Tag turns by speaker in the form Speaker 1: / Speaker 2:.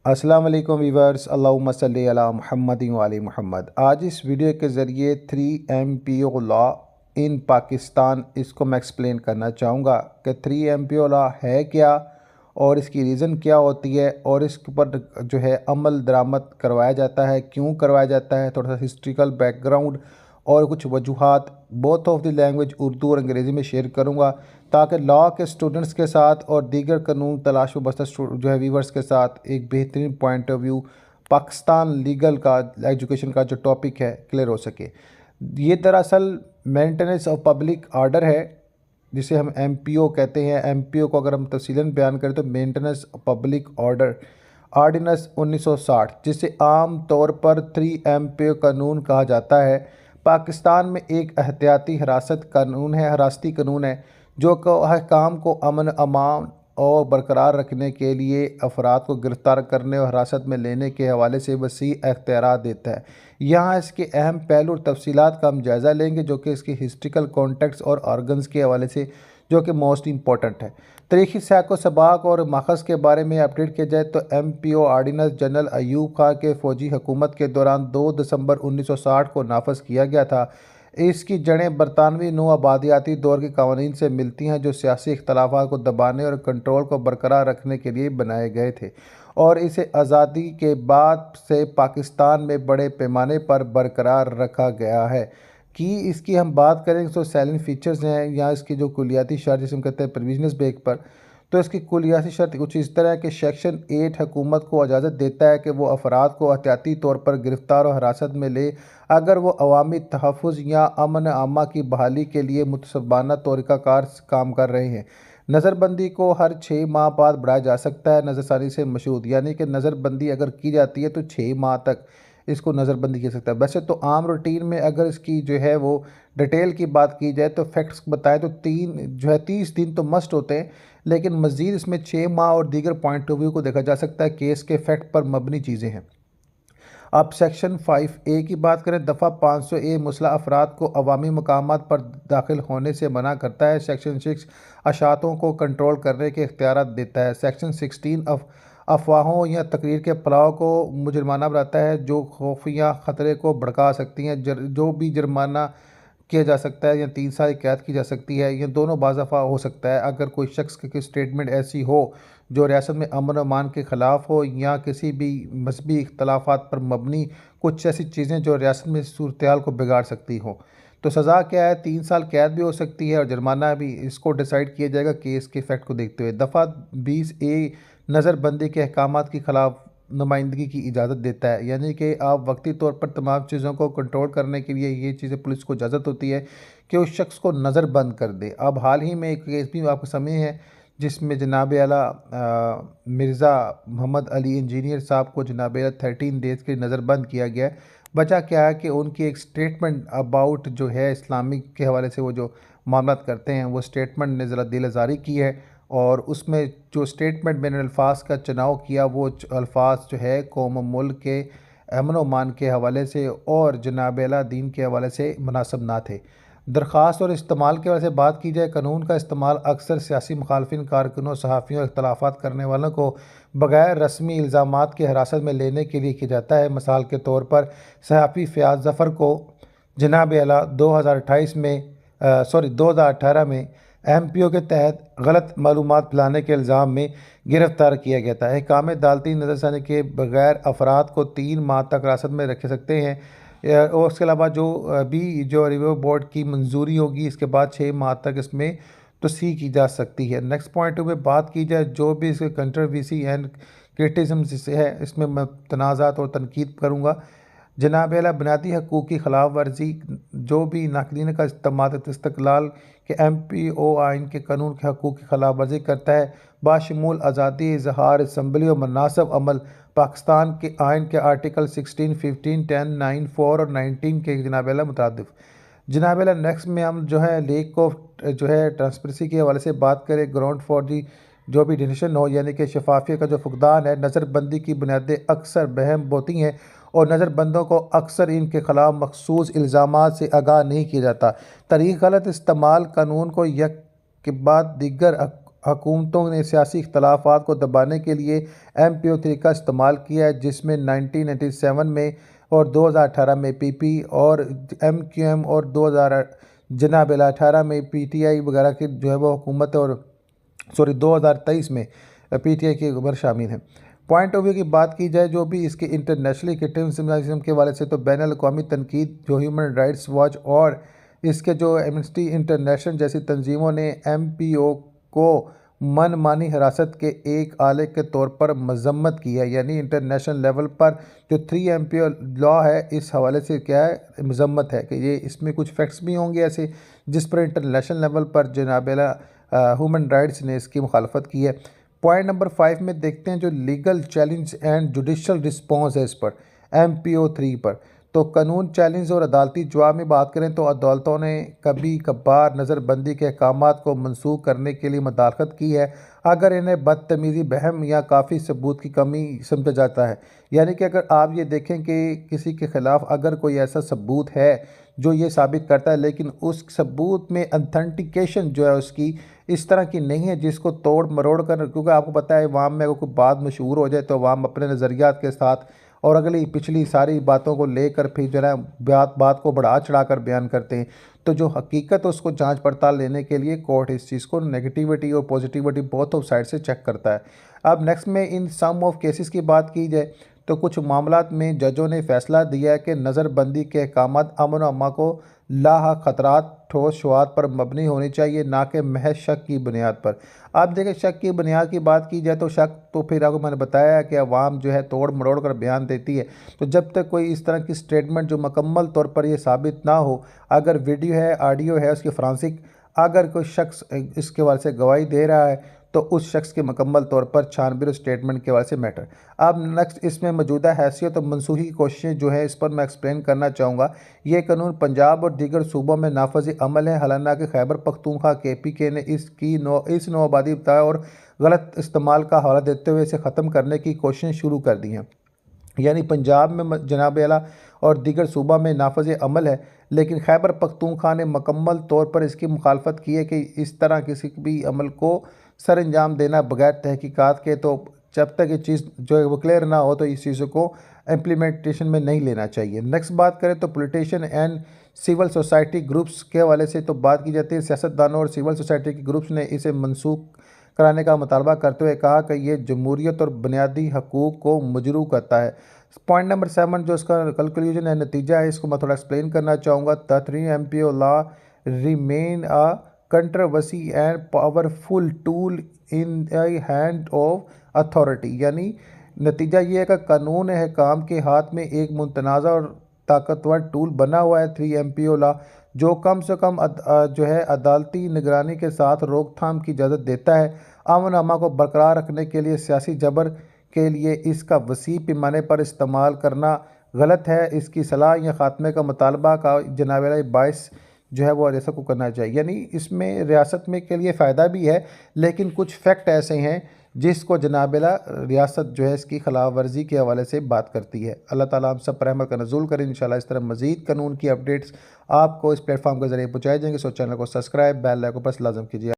Speaker 1: अस्सलाम वालेकुम वीवर्स, अल्लाहुम्मा सल्ली अला मुहम्मदिन व आलि मुहम्मद। आज इस वीडियो के ज़रिए 3 MPO लॉ इन पाकिस्तान इसको मैं एक्सप्लेन करना चाहूँगा कि 3 MPO लॉ है क्या और इसकी रीज़न क्या होती है और इसके ऊपर जो है अमल दरामद करवाया जाता है, क्यों करवाया जाता है, थोड़ा सा हिस्ट्रिकल बैकग्राउंड और कुछ वजूहात both of the language Urdu और अंग्रेज़ी में शेयर करूँगा ताकि लॉ के स्टूडेंट्स के साथ और दीगर कानून तलाश वबस्ता जो है व्यूवर्स के साथ एक बेहतरीन point of view Pakistan legal का एजुकेशन का जो टॉपिक है क्लियर हो सके। ये दरअसल मेंटेनेंस ऑफ पब्लिक आर्डर है जिसे हम MPO कहते हैं। MPO को अगर हम तफसीलन बयान करें तो मेंटेनेंस पब्लिक ऑर्डर आर्डिनेंस 1960 जिसे आम तौर पर 3 MPO कानून कहा जाता है। पाकिस्तान में एक एहतियाती हिरासत कानून है, हिरासती कानून है जो काम को अमन अमान और बरकरार रखने के लिए अफराद को गिरफ़्तार करने और हिरासत में लेने के हवाले से वसी अख्तियारात देता है। यहाँ इसके अहम पहलू और तफसीलात का हम जायज़ा लेंगे जो कि इसके हिस्ट्रिकल कॉन्टेक्स्ट और ऑर्गन्स के हवाले से जो कि मोस्ट इंपॉर्टेंट है। तारीख़ी साक व सबाक और माखज़ के बारे में अपडेट किया जाए तो MPO आर्डिनेंस जनरल अयूब खां के फ़ौजी हुकूमत के दौरान 2 दिसंबर 1960 को नाफज किया गया था। इसकी जड़ें बरतानवी नो आबादियाती दौर के कवानीन से मिलती हैं जो सियासी इख्तलाफात को दबाने और कंट्रोल को बरकरार रखने के लिए बनाए गए थे और इसे आज़ादी के बाद से पाकिस्तान में बड़े पैमाने पर बरकरार रखा गया है। कि इसकी हम बात करें तो सैलेंट फीचर्स हैं या इसकी जो कुलियाती शर्त जिसे हम कहते हैं प्रोविजनस बेस पर, तो इसकी कुलियाती शर्त कुछ इस तरह है कि सेक्शन 8 हुकूमत को इजाज़त देता है कि वो अफराद को एहतियाती तौर पर गिरफ़्तार और हिरासत में ले अगर वो अवामी तहफ़्फ़ुज़ या अमन आमा की बहाली के लिए मुतसब्बाना तरीक़ाकार काम कर रहे हैं। नज़रबंदी को हर 6 माह बाद बढ़ाया जा सकता है नज़रसानी से मशहूद, यानी कि नज़रबंदी अगर की जाती है तो 6 माह तक इसको नज़रबंदी किया सकता है। वैसे तो आम रूटीन में अगर इसकी जो है वो डिटेल की बात की जाए तो फैक्ट्स बताएं तो 30 दिन तो मस्ट होते हैं, लेकिन मज़ीद इसमें 6 माह और दीगर पॉइंट ऑफ व्यू को देखा जा सकता है। केस के फैक्ट पर मबनी चीज़ें हैं। अब सेक्शन 5A की बात करें, दफ़ा 500A मुसलह अफराद को अवामी मकामात पर दाखिल होने से मना करता है। सेक्शन 6 अशातों को कंट्रोल करने के इख्तियारात देता है। सेक्शन 16 अफवाहों या तकरीर के फैलाव को जुर्माना बनाता है जो खौफ या ख़तरे को भड़का सकती हैं। जो भी जुर्माना किया जा सकता है या 3 साल की कैद की जा सकती है, या दोनों बाज़ाफ़ा हो सकता है अगर कोई शख्स की स्टेटमेंट ऐसी हो जो रियासत में अमन अमान के ख़िलाफ़ हो या किसी भी मजहबी इख्तलाफात पर मबनी कुछ ऐसी चीज़ें जो रियासत में सूरत को बिगाड़ सकती हो। तो सज़ा क्या है? 3 साल कैद भी हो सकती है और जुर्माना भी। इसको डिसाइड किया जाएगा केस के फैक्ट को देखते हुए। दफ़ा 20A नज़रबंदी के अहकामात के ख़िलाफ़ नुमाइंदगी की इजाज़त देता है, यानी कि आप वक्ती तौर पर तमाम चीज़ों को कंट्रोल करने के लिए ये चीज़ें पुलिस को इजाज़त होती है कि उस शख्स को नज़र बंद कर दे। अब हाल ही में एक केस भी आपको समय है जिसमें जनाब आला मिर्ज़ा मोहम्मद अली इंजीनियर साहब को जनाब आला 13 डेज़ के नज़रबंद किया गया है। वजह क्या है कि उनकी एक स्टेटमेंट अबाउट जो है इस्लामिक के हवाले से वो जो मामला करते हैं वो स्टेटमेंट ने ज़रा दिल आज़ारी की है और उसमें जो स्टेटमेंट मैंने अल्फाज का चुनाव किया वो अल्फाज जो है कौम मुल्क के अमन अमान के हवाले से और जनाब आला दीन के हवाले से मुनासिब ना थे। दरख्वास्त और इस्तेमाल के वजह से बात की जाए, कानून का इस्तेमाल अक्सर सियासी मुखालफिन कारकुनों सहाफ़ियों इख्तलाफात करने वालों को बग़ैर रस्मी इल्ज़ामात के हिरासत में लेने के लिए किया जाता है। मिसाल के तौर पर सहाफ़ी फ़याज़ ज़फ़र को जनाब आला 2018 में MPO के तहत गलत मालूमात फैलाने के इल्ज़ाम में गिरफ़्तार किया गया था। अहकाम अदालती नज़रसानी के बगैर अफराद को 3 माह तक हिरासत में रख सकते हैं और उसके अलावा जो रिव्यू बोर्ड की मंजूरी होगी इसके बाद 6 माह तक इसमें तोसी की जा सकती है। नेक्स्ट पॉइंट में बात की जाए जो भी इसके कंट्रोवर्सी एंड क्रिटिसिज्म से है इसमें मैं तनाज़ात और तनकीद करूँगा। जनाब आला बुनियादी हकूक़ की ख़िलाफ़ वर्जी जो भी नाक़दीन का इस्तेमाल के MPO आइन के कानून के हकूक़ की ख़िलाफ़ वर्जी करता है बाशमूल आज़ादी इज़हार असम्बली और मुनासिब अमल पाकिस्तान के आइन के आर्टिकल 16, 15, 10, 9, 4 और 19 के जनाब आला मुताबिक। जनाब आला नेक्स्ट में हम जो है लेक ऑफ जो है ट्रांसपेरेंसी के हवाले से बात करें। ग्राउंड फॉर दी जो भी डिसीशन हो यानी कि शफाफियत का जो फुकदान है, नज़रबंदी की बुनियादें अक्सर बहम होती हैं और नज़रबंदों को अक्सर इनके ख़िलाफ़ मखसूस इल्ज़ामात से आगाह नहीं किया जाता। तरीक़ गलत इस्तेमाल कानून को यक के बाद दीगर हुकूमतों ने सियासी इख्तलाफात को दबाने के लिए MPO3 का इस्तेमाल किया है, जिसमें 1997 में और 2018 में PP और MQM और 2018 में PTI वगैरह की जो है वो हुकूमत और 2023 में PTI की खबर शामिल है। पॉइंट ऑफ व्यू की बात की जाए जो भी इसके इंटरनेशनल क्रिटिसिज्म के वाले से, तो बैन अल-अक़वामी तनकीद जो ह्यूमन राइट्स वॉच और इसके जो एमनेस्टी इंटरनेशनल जैसी तंजीमों ने MPO को मनमानी हिरासत के एक आले के तौर पर मजम्मत की है। यानी इंटरनेशनल लेवल पर जो 3 MPO लॉ है इस हवाले से क्या है, मजम्मत है कि ये इसमें कुछ फैक्ट्स भी होंगे ऐसे जिस पर इंटरनेशनल लेवल पर जनाबेला ह्यूमन राइट्स ने इसकी मुखालफत की है। पॉइंट नंबर 5 में देखते हैं जो legal challenge and judicial response है इस पर MPO3 पर। तो कानून चैलेंज और अदालती जवाब में बात करें तो अदालतों ने कभी कभार नज़रबंदी के अहकामात को मनसूख करने के लिए मुदाखलत की है अगर इन्हें बदतमीज़ी, बहम या काफ़ी सबूत की कमी समझा जाता है। यानी कि अगर आप ये देखें कि किसी के ख़िलाफ़ अगर कोई ऐसा सबूत है जो ये साबित करता है लेकिन उस सबूत में ऑथेंटिकेशन जो है उसकी इस तरह की नहीं है जिसको तोड़ मरोड़ कर, क्योंकि आपको पता है अवाम में अगर कोई बात मशहूर हो जाए तो अवाम अपने नज़रियात के साथ और अगली पिछली सारी बातों को लेकर फिर जो है बात को बढ़ा चढ़ा कर बयान करते हैं। तो जो हकीकत उसको जांच पड़ताल लेने के लिए कोर्ट इस चीज़ को नेगेटिविटी और पॉजिटिविटी बोथ ऑफ साइड से चेक करता है। अब नेक्स्ट में इन सम ऑफ केसेस की बात की जाए तो कुछ मामलात में जजों ने फैसला दिया है कि नज़रबंदी के अहकामात अमन व अमा को लाहा खतरात ठोस शुरुआत पर मबनी होनी चाहिए, ना कि महज शक की बुनियाद पर। आप देखें शक की बुनियाद की बात की जाए तो शक तो फिर आपको मैंने बताया कि अवाम जो है तोड़ मरोड़ कर बयान देती है। तो जब तक कोई इस तरह की स्टेटमेंट जो मुकम्मल तौर पर ये साबित ना हो, अगर वीडियो है, ऑडियो है, उसकी फ्रांसिक अगर कोई शख्स इसके बारे से गवाही दे रहा है तो उस शख्स के मुकम्मल तौर पर छानबीन स्टेटमेंट के वाले से मैटर। अब नेक्स्ट इसमें मौजूदा हैसियत और मनसूखी की कोशिशें जो है इस पर मैं एक्सप्लेन करना चाहूँगा। ये कानून पंजाब और दीगर सूबों में नाफज अमल है, हालांकि खैबर पख्तूनख्वा KPK ने इस नौआबादी बताया और गलत इस्तेमाल का हवाला देते हुए इसे ख़त्म करने की कोशिशें शुरू कर दी हैं। यानी पंजाब में जनाब आला और दीगर सूबा में नाफज अमल है, लेकिन खैबर पख्तूनख्वा ने मुकम्मल तौर पर इसकी मुखालफत की है कि इस तरह किसी भी अमल को सर अंजाम देना बगैर तहकीकात के, तो जब तक ये चीज़ जो है वो क्लियर ना हो तो इस चीज़ों को इम्प्लीमेंटेशन में नहीं लेना चाहिए। नेक्स्ट बात करें तो politician and civil society groups के हवाले से तो बात की जाती है। सियासतदानों और सिविल सोसाइटी के ग्रुप्स ने इसे मनसूख कराने का मुतालबा करते हुए कहा कि ये जमहूरियत और बुनियादी हकूक़ को मजरू करता है। पॉइंट नंबर 7 जो इसका कंक्लूजन है, नतीजा है, इसको मैं थोड़ा एक्सप्लेन करना चाहूँगा। The 3 MPO law remain a controversy and powerful tool in the hand of authority. यानी नतीजा ये है कि कानून अहकाम के हाथ में एक मुतनाज़ा और ताकतवर टूल बना हुआ है 3 MPO लॉ, जो कम से कम जो है अदालती निगरानी के साथ रोकथाम की इजाज़त देता है। अमन अमा को बरकरार रखने के लिए सियासी जबर के लिए इसका वसी पैमाने पर इस्तेमाल करना गलत है। इसकी सलाह या ख़ात्मे का मुतालबा का जनाब बायस जो है वो रियासत को करना चाहिए। यानी इसमें रियासत में के लिए फ़ायदा भी है, लेकिन कुछ फैक्ट ऐसे हैं जिसको जनाबेला रियासत जो है इसकी खिलाफ वर्जी के हवाले से बात करती है। अल्लाह ताला हम सब पर रहमत का नज़ूल करें। इंशाल्लाह इस तरह मज़ीद कानून की अपडेट्स आपको इस प्लेटफॉर्म के ज़रिए पहुँचाई जाएंगे। सो चैनल को सब्सक्राइब, बेल आइकन को प्रेस लाजम कीजिए।